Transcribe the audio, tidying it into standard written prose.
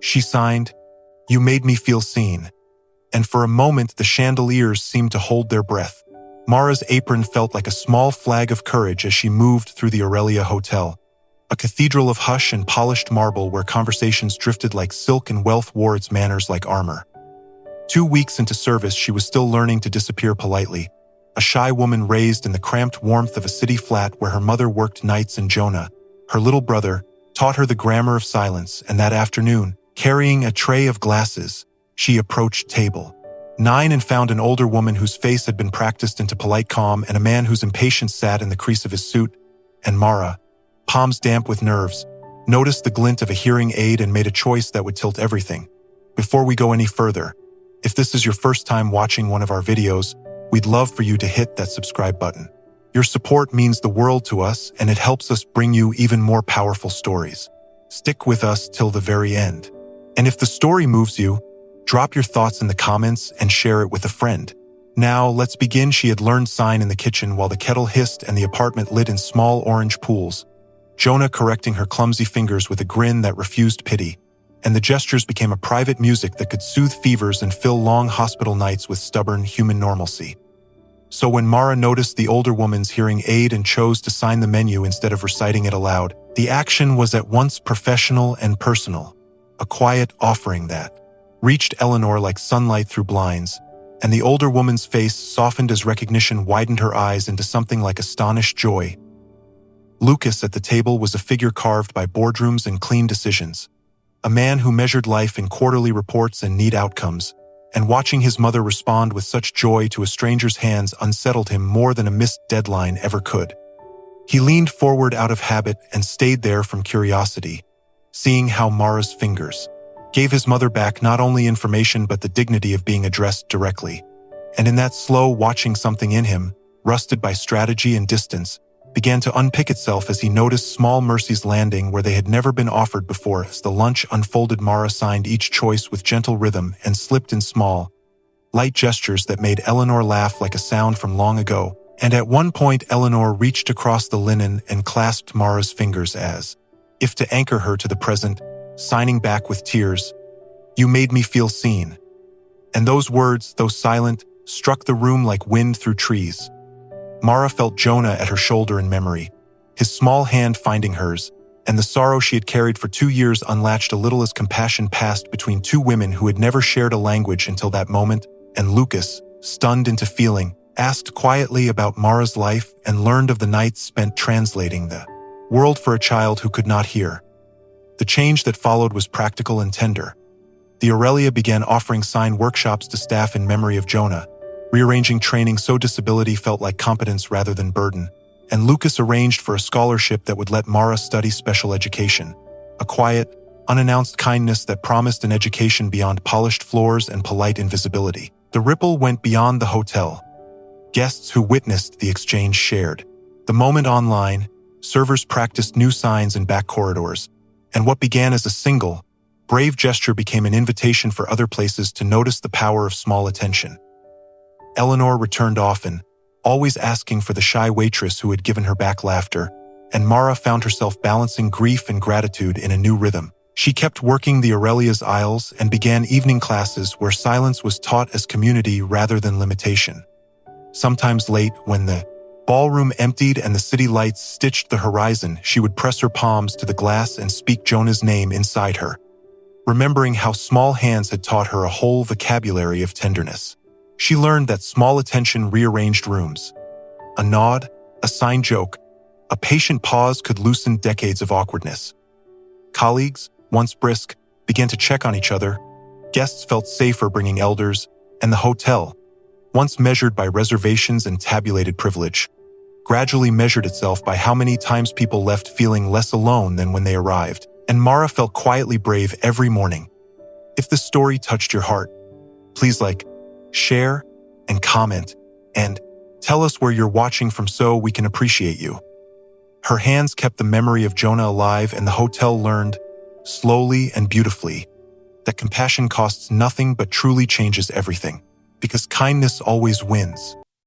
She signed, "You made me feel seen." And for a moment, the chandeliers seemed to hold their breath. Mara's apron felt like a small flag of courage as she moved through the Aurelia Hotel, a cathedral of hush and polished marble where conversations drifted like silk and wealth wore its manners like armor. 2 weeks into service, she was still learning to disappear politely, a shy woman raised in the cramped warmth of a city flat where her mother worked nights and Jonah, her little brother, taught her the grammar of silence. And that afternoon, carrying a tray of glasses, she approached table 9 and found an older woman whose face had been practiced into polite calm and a man whose impatience sat in the crease of his suit. And Mara, palms damp with nerves, noticed the glint of a hearing aid and made a choice that would tilt everything. Before we go any further, if this is your first time watching one of our videos, we'd love for you to hit that subscribe button. Your support means the world to us, and it helps us bring you even more powerful stories. Stick with us till the very end. And if the story moves you, drop your thoughts in the comments and share it with a friend. Now, let's begin. She had learned sign in the kitchen while the kettle hissed and the apartment lit in small orange pools, Jonah correcting her clumsy fingers with a grin that refused pity, and the gestures became a private music that could soothe fevers and fill long hospital nights with stubborn human normalcy. So when Mara noticed the older woman's hearing aid and chose to sign the menu instead of reciting it aloud, the action was at once professional and personal, a quiet offering that reached Eleanor like sunlight through blinds, and the older woman's face softened as recognition widened her eyes into something like astonished joy. Lucas at the table was a figure carved by boardrooms and clean decisions, a man who measured life in quarterly reports and neat outcomes, and watching his mother respond with such joy to a stranger's hands unsettled him more than a missed deadline ever could. He leaned forward out of habit and stayed there from curiosity, seeing how Mara's fingers gave his mother back not only information but the dignity of being addressed directly. And in that slow watching, something in him, rusted by strategy and distance, began to unpick itself as he noticed small mercies landing where they had never been offered before. As the lunch unfolded, Mara signed each choice with gentle rhythm and slipped in small, light gestures that made Eleanor laugh like a sound from long ago. And at one point, Eleanor reached across the linen and clasped Mara's fingers as if to anchor her to the present, signing back with tears, "You made me feel seen." And those words, though silent, struck the room like wind through trees. Mara felt Jonah at her shoulder in memory, his small hand finding hers, and the sorrow she had carried for 2 years unlatched a little as compassion passed between two women who had never shared a language until that moment. And Lucas, stunned into feeling, asked quietly about Mara's life and learned of the nights spent translating the world for a child who could not hear. The change that followed was practical and tender. The Aurelia began offering sign workshops to staff in memory of Jonah, rearranging training so disability felt like competence rather than burden, and Lucas arranged for a scholarship that would let Mara study special education, a quiet, unannounced kindness that promised an education beyond polished floors and polite invisibility. The ripple went beyond the hotel. Guests who witnessed the exchange shared the moment online. Servers practiced new signs in back corridors, and what began as a single, brave gesture became an invitation for other places to notice the power of small attention. Eleanor returned often, always asking for the shy waitress who had given her back laughter, and Mara found herself balancing grief and gratitude in a new rhythm. She kept working the Aurelia's aisles and began evening classes where silence was taught as community rather than limitation. Sometimes late, when the ballroom emptied and the city lights stitched the horizon, she would press her palms to the glass and speak Jonah's name inside her, remembering how small hands had taught her a whole vocabulary of tenderness. She learned that small attention rearranged rooms. A nod, a sign joke, a patient pause could loosen decades of awkwardness. Colleagues, once brisk, began to check on each other. Guests felt safer bringing elders, and the hotel, once measured by reservations and tabulated privilege, gradually measured itself by how many times people left feeling less alone than when they arrived. And Mara felt quietly brave every morning. If this story touched your heart, please like, share, and comment, and tell us where you're watching from so we can appreciate you. Her hands kept the memory of Jonah alive, and the hotel learned, slowly and beautifully, that compassion costs nothing but truly changes everything, because kindness always wins.